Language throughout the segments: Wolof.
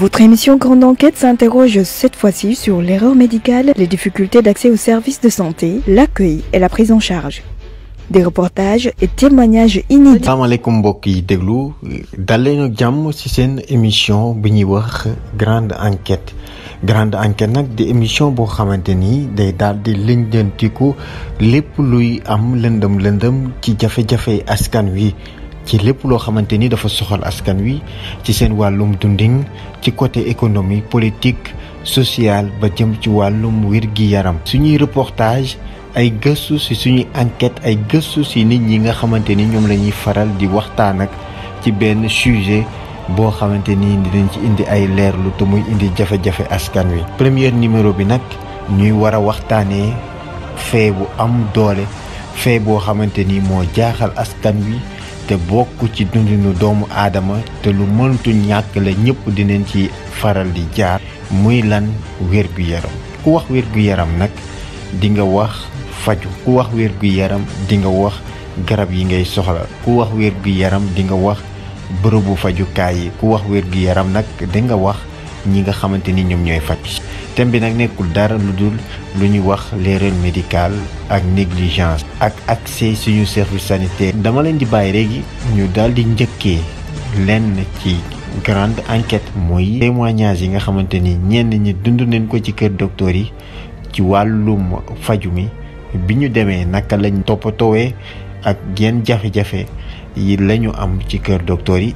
Votre émission Grande Enquête s'interroge cette fois-ci sur l'erreur médicale, les difficultés d'accès aux services de santé, l'accueil et la prise en charge. Des reportages et témoignages inédits. Asalaamaaleykum mbokk yi déglu dal leen ak jàmm ci seen émission bi ñuy wax Grande Enquête nag di émission boo xamante ni day daal di lëñjantiku lépp luy am lëndëm ci jafe-jafe askan wi ci lépp loo xamante ni dafa soxal askan wi ci seen wàllum dundin ci côté économie politique sociale ba jëm ci wàllum wér-gi-yaram suñuy reportage ay gëstu ci suñuy enquête ay gëstu ci nit ñi nga xamante ni ñoom la ñuy faral di waxtaan ak ci benn sujet boo xamante ni dinañ ci indi ay leerlu te muy indi jafe-jafe askan wi. premier numéro bi nag ñuy war a waxtaanee fee bu am doole fee boo xamante ni moo jaaxal askan wi te bokk ci dundinu doomu aadama te lu mëntu ñàkk la ñëpp dinañ ci faral di jaar muy lan wér-gu-yaram ku wax wér-gu-yaram nag di nga wax faju ku wax wér-gu-yaram di nga wax garab yi ngay soxla ku wax wér-gu-yaram di nga wax bërëbu fajukaay yi ku wax wér-gu-yaram nag di nga wax ñi nga xamante ni ñoom ñooy faj thème bi nag nekkul dara lu dul lu ñuy wax l'erreur médicale ak négligence ak accès suñu service sanitaire. dama leen di bàyyi léegi ñu daal di njëkkee lenn ci grande enquête mooy témoignage yi nga xamante ni ñenn ñi dund nañ ko ci kër docteur yi ci wàllum faju mi bi ñu demee naka lañ toppatoowee ak yenn jafe-jafe yi lañu am ci kër docteur yi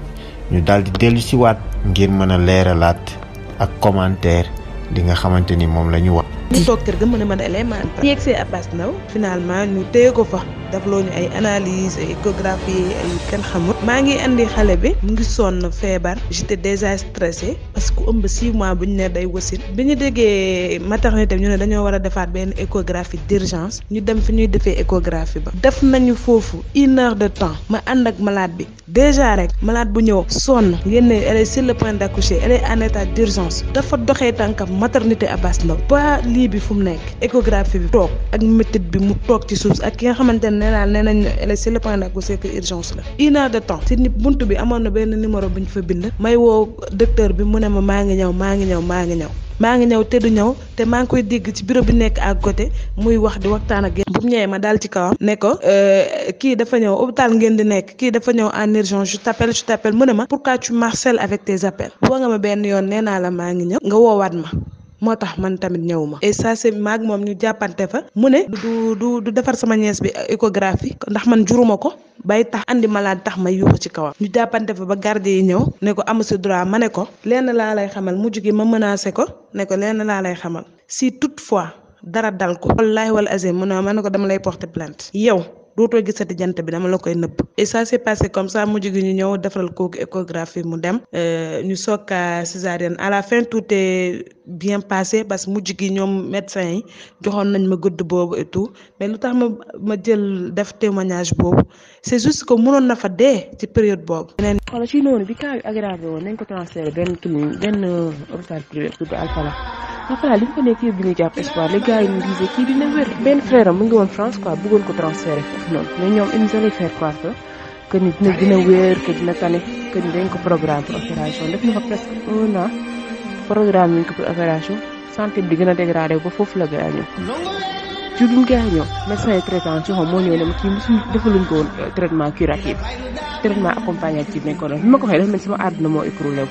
ñu daal di dellu si waat ngir mën a leeralaat ak commentaire di nga xamante ni moom la ñu wax. ñu toog kër ga mën a mën a élémentaire. ñu yegsee Abass Ndao finalement ñu téye ko fa daf loo ñu ay analyse ay échographie ay kenn xamut. maa ngi andi xale bi mu ngi sonn feebar j'étais déjà stressée parce que ëmb 6 mois bu ñu ne day wasin bi ñu déggee maternité ñu ne dañoo war a defaat benn échographie d'urgence ñu dem fi ñuy defee échographie ba def nañu foofu 1 heure de temps ma ànd ak malade bi déjà rek malade bu ñëw sonn yéen elle est sur le point d'accoucher elle est en état d'urgence dafa doxee tànkam maternité Abass Ndao ba lii bi fu mu nekk échographie bi toog ak métit bi mu toog ci suuf ak ki nga xamante ne nee nañ elle est sur le point d'accoucher que urgence la 1 heure de temps ci nit buntu bi amoon na benn numéro bu ñu fa bind may woo docteur bi mu ne ma maa ngi ñëw te du ñëw te maa ngi koy dégg ci bureau bi nekk à côté muy wax di waxtaan ak yéen bu mu ñëwee ma daal ci kawam ne ko kii dafa ñëw hôpital ngeen di nekk kii dafa ñëw en urgence je t'appelle mu ne ma pourquoi tu marcelles avec tes appels woo nga ma benn yoon nee naa la maa ngi ñëw nga woowaat ma moo tax man tamit ñëwuma et ça c'est maag moom ñu jàppante fa mu ne du defar sama ñees bi échographie ndax man juruma ko bay tax andi malade tax may yuuxu ci kawam ñu jàppante fa ba garde yi ñëw ne ko amu si droit ma ne ko lenn laa lay xamal mujj gi ma menacé ko ne ko lenn laa lay xamal si toutefois dara dal ko wallaahi wal azim mu ne ma ne ko dama lay porter plainte yow dootoo gisati jant bi dama la koy nëbb et ça s'est passé comme ça mujj gi ñu ñëw defaral kooku échographie mu dem ñu soog a césarienne à la fin tout est bien passé parce que mujj gi ñoom médecins yi joxoon nañ ma gëdd boobu et tout mais lu tax ma jël def témoignage boobu c'est juste que mënoon na fa dee ci période boobu. wala ci noonu bi cas yu aggravé woon nañ ko transféré benn clinique benn hôpital privé tudd Alfala li ñu ko nekk yëpp bi ñu jàpp espoir les gars yi ñu disé kii dina wér benn frère am mu ngi woon France quoi bëggoon ko transférer foofu noonu mais ñoom ils allaient faire croire que ni dina wér que dina tane que ni dañ ko programme pour opération def na fa presque 1 an programme ñu ko pour opération santé bi di gën a dégradé ba foofu la gaañoo ci duñ gaañoo médecin yi traitant ci xam moo ñëw ne ma kii mosuñ defaluñ ko woon traitement curatif traitement accompagnatif nañ ko doon bi ma ko waxee dafa mel sama àdduna moo écroulé wu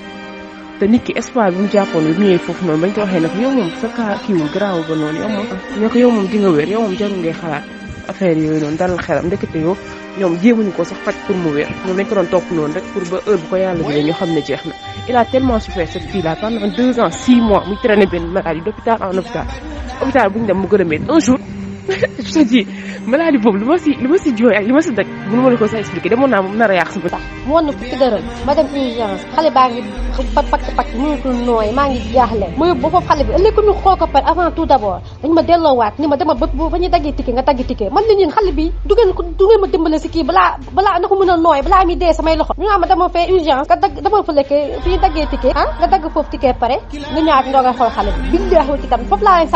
te nit ki espoir bi mu jàppoon bi mu ñëwee foofu noonu bañ ko waxee ne ko yow moom sa cas kiiwul garaaw ba noonu yow moom ñoo ko yow moom di nga wér yow moom jarul ngay xalaat affaire yooyu noonu dalal xelam ndekete yow ñoom jéemuñu ko sax faj pour mu wér ñoom dañ ko doon topp noonu rek pour ba heure bu ko yàlla jëlee ñu xam ne jeex na il a tellement souffert cette fille là pendant 2 ans 6 mois muy traîner benn maladie d'hôpital en hôpital bu ñu dem mu gën a métti un jour je te dis maladie boobu li ma si jooy ak li ma si daj mënu ma la ko sax expliquer demoon naa moom nar a yàq sama bët. mu woon na fukki dërëm ma dem urgence xale baa ngi pakk mënatul nooy maa ngi jaaxle ma yóbbu ba foofu xale bi ëllëg ko ñu xool ko par avant tout d'abord dañ ma delloowaat ni ma dama ba ñu daggee ticket nga dagg ticket man la ñun xale bi du ngeen ma dimbale si kii balaa na ko mën a nooy balaa mi dee samay loxo ñu ma dama fee urgence nga dagg dama fa lekkee fi ñu daggee ticket nga dagg foofu ticket pare nga ñëwaat ndooga xool xale bi billaahi wal kitaab foofu laa leen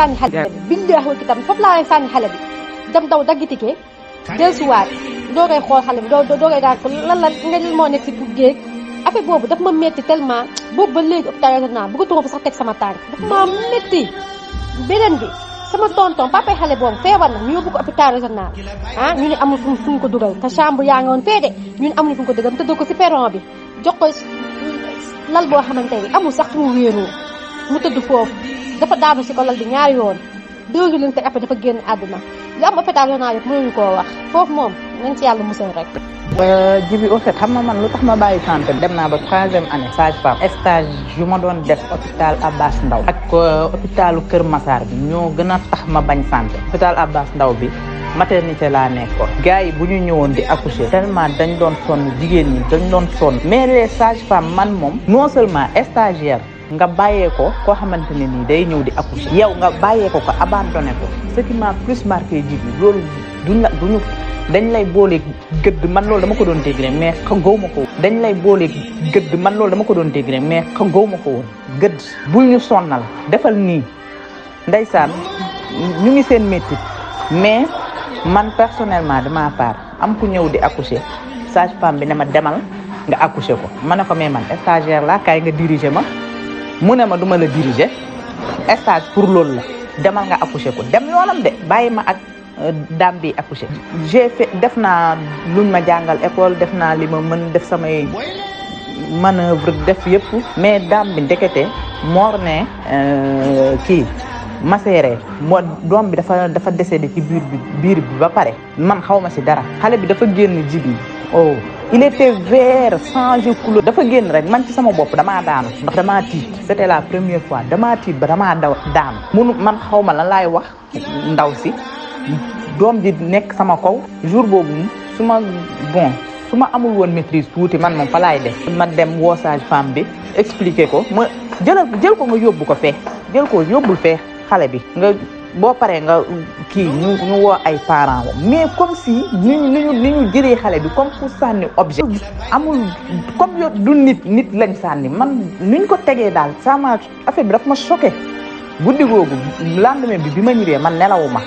sànni xale bi dem daw dagg ticket dellusiwaat doo koy xool xale bi doo koy daan ko lan moo nekk si géej affaire boobu daf ma metti tellement boobu ba léegi hôpital régional bëggatuma fa sax teg sama tànk daf ma metti beneen bi sama tonton papa xale boobu feebar na ñu yóbbu ko hôpital régional ñu ne amul fu ñu ko dugal te chambre yaa nga woon fee de ñu ne amul fu ñu ko dugal mu tëdd ko si perron bi jox ko lal boo xamante ni amul sax fu mu wéeroo mu tëdd foofu dafa daanu si ko lal bi ñaari yoon 2 jours lañ teg après dafa génn àdduna li am hôpital régional yëpp mënuñu koo wax foofu moom nañ ci yàlla musal rek. Jibi au fait xam nga man lu tax ma bàyyi santé dem naa ba 3e année sage-femme stage yu ma doon def hôpital Abass Ndao ak hôpitalu Kër Massar bi ñoo gën a tax ma bañ santé. hôpital Abass Ndao bi maternité laa nekkoon gars yi bu ñu ñëwoon di accoucher tellement dañ doon sonn jigéen ñi dañ doon sonn mais les sages-femmes man moom non seulement stagiaire nga bàyyee ko koo xamante ne nii day ñëw di accoucher yow nga bàyyee ko abandonné ko ce qui m'a plus marqué Jibi loolu duñu dañ lay boole gëdd man loolu dama ko doon dégg mais xagaw ma ko woon dañ lay boole gëdd man loolu dama ko doon dégg mais xagaw ma ko woon gëdd bul ñu sonnal defal nii ndeysaan ñu ngi seen métti mais man personnellement dama part am ku ñëw di accoucher sage-femme bi ne ma demal nga accoucher ko ma ne ko mais man stagiaire la kaay nga diriger ma mu ne ma duma la diriger stage pour loolu la demal nga accoucher ko dem yoonam de bàyyi ma ak dame bi accoucher j'ai fait def naa luñ ma jàngal école def naa li ma mën def samay manœuvre def yëpp mais dame bi ndekete moor ne kii macéré moo doom bi dafa décédé ci biir bi ba pare man xaw ma si dara xale bi dafa génn Jibi oh il était vert changé couleur dafa génn rek man ci sama bopp damaa daanu ndax damaa tiit c'était la première fois damaa tiit ba damaa daanu munu man xaw ma lan laay wax ndaw si doom ji nekk sama kaw jour boobu su ma amul woon maîtrise tuuti man moom fa laay def ma dem woo sage-femme bi expliquer ko ma jël ko nga yóbbu ko fee jël ko yóbbul fee xale bi nga boo paree nga kii ñu woo ay parents mais comme si ni ñu jëlee xale bi comme pour sànni objet amul comme yo du nit lañ sànni man nuñ ko tegee daal sama affaire bi daf ma choqué guddi googu lendemain bi ma ñëwee man nelawuma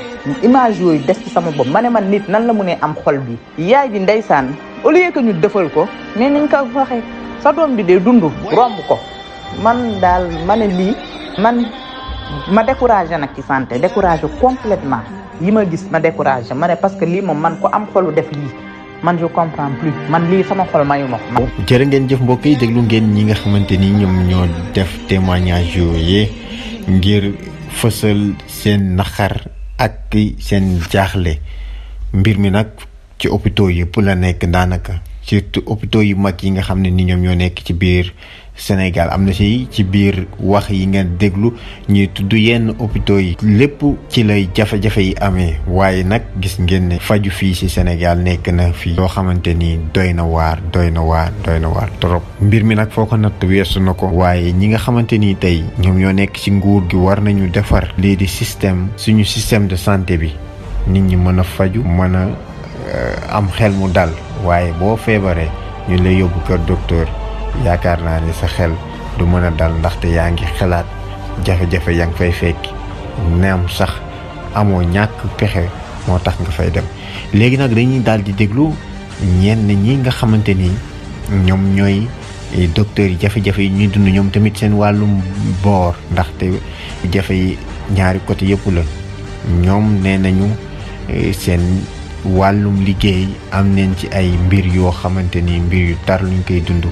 image yooyu des ci sama bopp ma ne man nit nan la mu ne am xol bi yaay ji ndeysaan au lieu que ñu defal ko mais niñ ko waxee sa doom bi de dund romb ko man daal ma ne lii man ma découragé nag ci santé découragé complètement yi ma gis ma découragé ma ne parce que lii moom man ko am xolu def lii man je comprends plus man lii sama xol mayu ma ko. jërë ngeen jëf mbokk yi déglu ngeen ñi nga xamante ni ñoom ñoo def témoignage yooyu ngir fësal seen naxar ak seen jaaxle mbir mi nag ci hôpitaux yëpp la nekk daanaka surtout hôpitaux yu mag yi nga xam ne ni ñoom ñoo nekk ci biir Sénégal am na ci biir wax yi ngeen déglu ñuy tudd yenn hôpitaux yi lépp ci lay jafe-jafe yi amee waaye nag gis ngeen ne faju fii ci Sénégal nekk na fii yoo xamante ni doy na waar trop mbir mi nag foo ko natt weesu na ko waaye ñi nga xamante ni tey ñoom ñoo nekk ci nguur gi war nañu defar lii di suñu système de santé bi nit ñi mën a faju mën a am xel mu dal waaye boo feebaree ñu lay yóbbu kër docteur yaakaar naa ne sa xel du mën a dal ndaxte yaa ngi xalaat jafe-jafe yaa ngi fay fekk neam sax amoo ñàkk pexe moo tax nga fay dem léegi nag dañuy daal di déglu ñenn ñi nga xamante ni ñoom ñooy docteurs yi jafe-jafe yi ñuy dund ñoom tamit seen wàllum boor ndaxte jafe yi ñaari côté yëpp la ñoom nee nañu seen wàllum liggéey am nañ ci ay mbir yoo xamante ni mbir yu tar luñ koy dund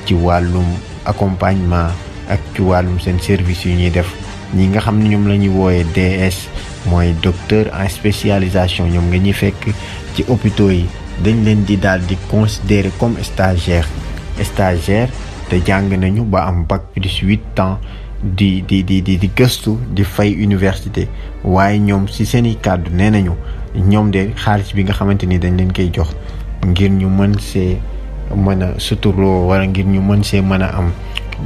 ci wàllum accompagnement ak ci wàllum seen service yu ñuy def ñi nga xam ne ñoom la ñuy wooyee DS mooy docteur en spécialisation ñoom nga ñuy fekk ci hôpitaux yi dañ leen di daal di considérer comme stagiaire te jàng nañu ba am bac plus 8 ans di gëstu di fay université waaye ñoom ci seeni kàddu nee nañu ñoom de xaalis bi nga xamante ni dañ leen koy jox ngir ñu mën a suturloo wala ngir ñu mën see mën a am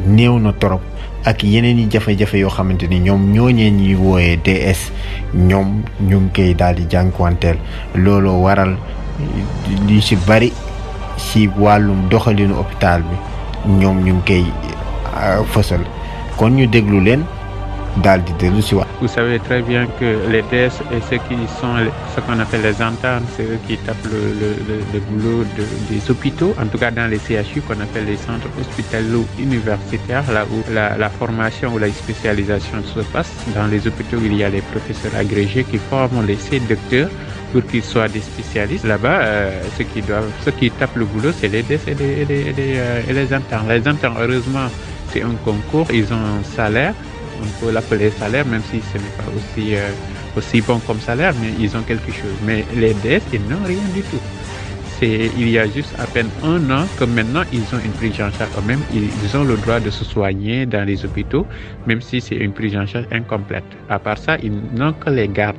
néew na torop ak yeneen yi jafe-jafe yoo xamante ni ñoom ñooñee ñuy wooyee DS ñoom ñu ngi koy daal di jànkuwanteel looloo waral li ci bari ci wàllum doxalinu hôpital bi ñoom ñu ngi koy fësal kon ñu déglu leen daal di dellu si waat. Vous savez très bien que les DS et ceux qui sont ce qu'on appelle les internes, c'est eux qui tapent le boulot des hôpitaux, en tout cas dans les CHU qu'on appelle les centres hospitalo-universitaires, là où la formation ou la spécialisation se passe. Dans les hôpitaux, il y a les professeurs agrégés qui forment ces docteurs pour qu'ils soient des spécialistes. Là-bas, ceux qui tapent le boulot, c'est les DS et les internes. Les internes, heureusement, c'est un concours, ils ont un salaire. On peut l'appeler salaire, même si ce n'est pas aussi bon comme salaire, mais ils ont quelque chose. Mais les DS, ils n'ont rien du tout. Il y a juste à peine 1 an que maintenant, ils ont une prise en charge. Même, ils ont le droit de se soigner dans les hôpitaux, même si c'est une prise en charge incomplète. À part ça, ils n'ont que les gardes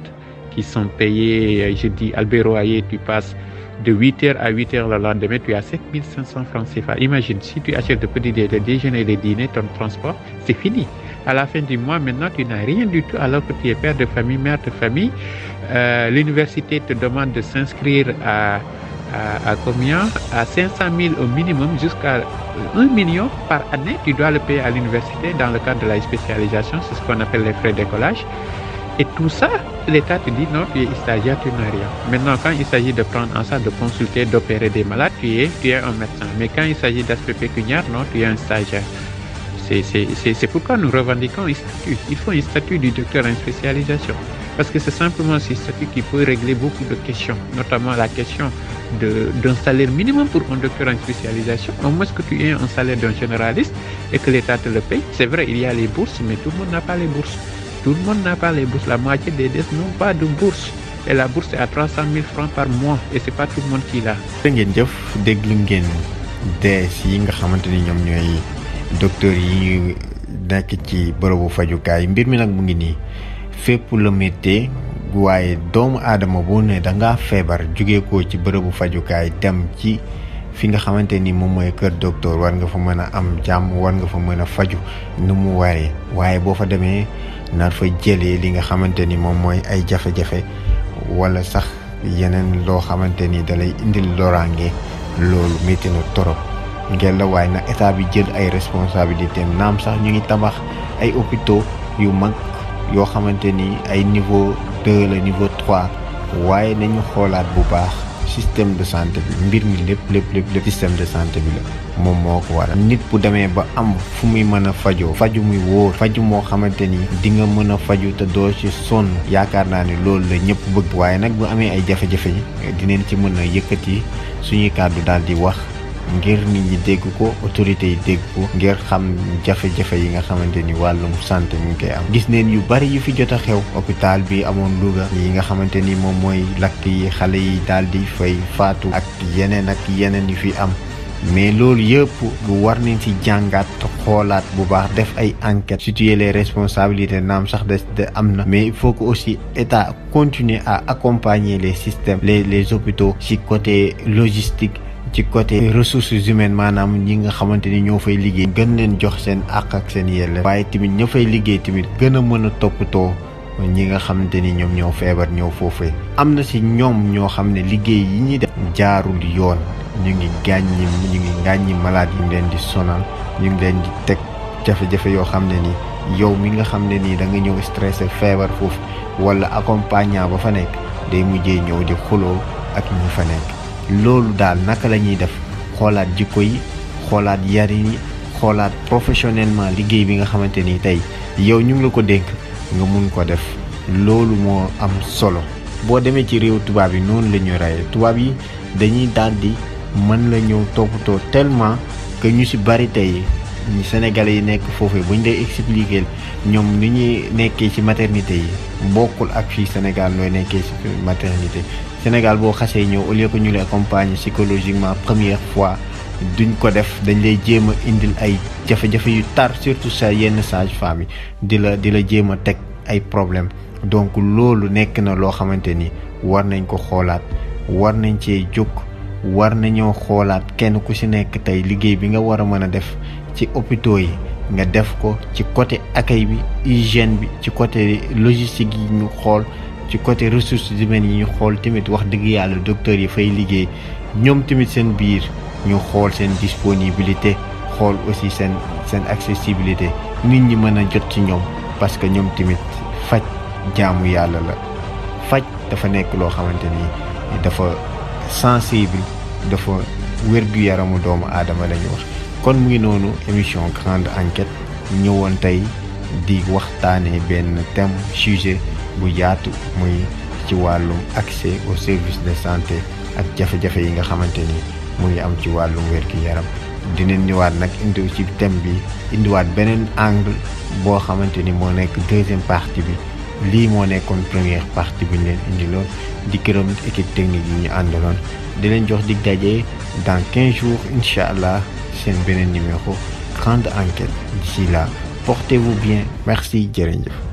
qui sont payés. Je dis, Albert Royer, tu passes de 8h à 8h le lendemain, tu as 7500 francs CFA. Imagine, si tu achètes de petits déjeuner, de dîner, ton transport, c'est fini. À la fin du mois, maintenant, tu n'as rien du tout alors que tu es père de famille, mère de famille. L'université te demande de s'inscrire à combien? À 500 000 au minimum, jusqu'à 1 million par année. Tu dois le payer à l'université dans le cadre de la spécialisation. C'est ce qu'on appelle les frais d'écolage. Et tout ça, l'État te dit non, tu es stagiaire, tu n'as rien. Maintenant, quand il s'agit de prendre en charge, de consulter, d'opérer des malades, tu es un médecin. Mais quand il s'agit d'aspect pécuniaire, non, tu es un stagiaire. C'est pourquoi nous revendiquons un statut. Il faut un statut du docteur en spécialisation. Parce que c'est simplement ce statut qui peut régler beaucoup de questions, notamment la question d'un salaire minimum pour un docteur en spécialisation. Au moins que tu aies un salaire d'un généraliste et que l'État te le paye. C'est vrai, il y a les bourses, mais tout le monde n'a pas les bourses. Tout le monde n'a pas les bourses. La moitié des DS n'ont pas de bourse. Et la bourse est à 300 000 francs par mois. Et c'est pas tout le monde qui l'a. ngeen jëf déglu ngeen DS yi nga xamante ni ñoom ñooy docteur yi nekk ci bërëbu fajukaay mbir mi nag mu ngi nii fépp la méttee waaye doomu aadama bu ne da ngaa feebar jóge ko ci bërëbu fajukaay dem ci fi nga xamante ni moom mooy kër docteur war nga fa mën a am jàmm war nga fa mën a faju nu mu waree waaye boo fa demee nar fa jëlee li nga xamante ni moom mooy ay jafe-jafe wala sax yeneen loo xamante ni dalay indil loraange loolu métti na torop ngeen la waaye nag état bi jël ay responsabilité naam sax ñu ngi tabax ay hôpitaux yu mag yoo xamante ni ay niveau 2 la niveau 3 waaye nañu xoolaat bu baax système de santé bi mbir mi lépp système de santé bi la moom moo ko waral nit bu demee ba am fu muy mën a fajoo faju muy wóor faju moo xamante ni di nga mën a faju te doo ci sonn yaakaar naa ni loolu la ñëpp bëgg waaye nag bu amee ay jafe-jafe yi dinañ ci mën a yëkkati suñuy kàddu daal di wax ngir nit ñi dégg ko autorité yi dégg ko ngir xam jafe-jafe yi nga xamante ni wàllum santé mu ngi koy am gis neen yu bari yu fi jot a xew hôpital bi amoon Louga yi nga xamante ni moom mooy lakk yi xale yi daal di fay faatu ak yeneen yu fi am mais loolu yëpp lu war nañ ci jàngaat xoolaat bu baax def ay enquêtes situer les responsabilités naam sax de am na mais il faut que aussi état continuer à accompagner les systèmes les hôpitaux ci côté logistique ci côté ressources humaines maanaam ñi nga xamante ni ñoo fay liggéey gën leen jox seen àq ak seen yelleef waaye tamit ña fay liggéey tamit gën a mën a toppatoo ñi nga xamante ni ñoom ñoo feebar ñoo foofee am na si ñoom ñoo xam ne liggéey yi ñuy def jaarul yoon ñu ngi gàññi malade yi leen di sonal ñu ngi leen di teg jafe-jafe yoo xam ne ni yow mi nga xam ne nii da nga ñëw stressé feebar foofu wala accompagnant ba fa nekk day mujjee ñëw di xuloo ak ñi fa nekk loolu daal naka la ñuy def xoolaat jikko yi xoolaat yarin yi xoolaat professionnellement liggéey bi nga xamante ni tey yow ñu ngi la ko dénk nga mun ko def loolu moo am solo boo demee ci réew tubaab yi noonu la ñu rayee tubaab yi dañuy daal di mën la ñëw toppatoo tellement que ñu ci bari tey ñi sénégalais yi nekk foofee buñ lay expliquer ñoom ni ñuy nekkee ci maternité yi bokkul ak fii Sénégal nooy nekkee ci maternité Sénégal boo xasee ñëw au lieu que ñu lay accompagner psychologiquement première fois duñ ko def dañ lay jéem a indil ay jafe-jafe yu tar surtout sa yenn sage-femme yi di la jéem a teg ay problème donc loolu nekk na loo xamante ni war nañ ko xoolaat war nañ cee jóg war nañoo xoolaat kenn ku ci nekk tey liggéey bi nga war a mën a def ci hôpitaux yi nga def ko ci côté accueil bi hygiène bi ci côté logistique yi ñu xool ci côté ressources humaines yi ñu xool tamit wax dëgg yàlla docteurs yi fay liggéey ñoom tamit seen biir ñu xool seen disponibilité xool aussi seen accessibilité nit ñi mën a jot ci ñoom parce que ñoom tamit faj jaamu yàlla la faj dafa nekk loo xamante ni dafa sensible dafa wér-gu-yaramu doomu aadama la ñu wax. kon mu ngi noonu émission grande enquête ñëwoon tey di waxtaanee benn thème sujet bu yaatu muy ci wàllum accès au service de santé ak jafe-jafe yi nga xamante ni mu ngi am ci wàllum wér-gu-yaram. dinañ ñëwaat nag indi ci thème bi indiwaat beneen angle boo xamante ni moo nekk deuxième partie bi lii moo nekkoon première partie bi ñu leen indi loon di gërëm équipe technique yi ñu àndaloon di leen jox dig daje dans 15 jours incha allah seen beneen numéro grande enquête. D'ici là portez-vous bien merci jërëjëf.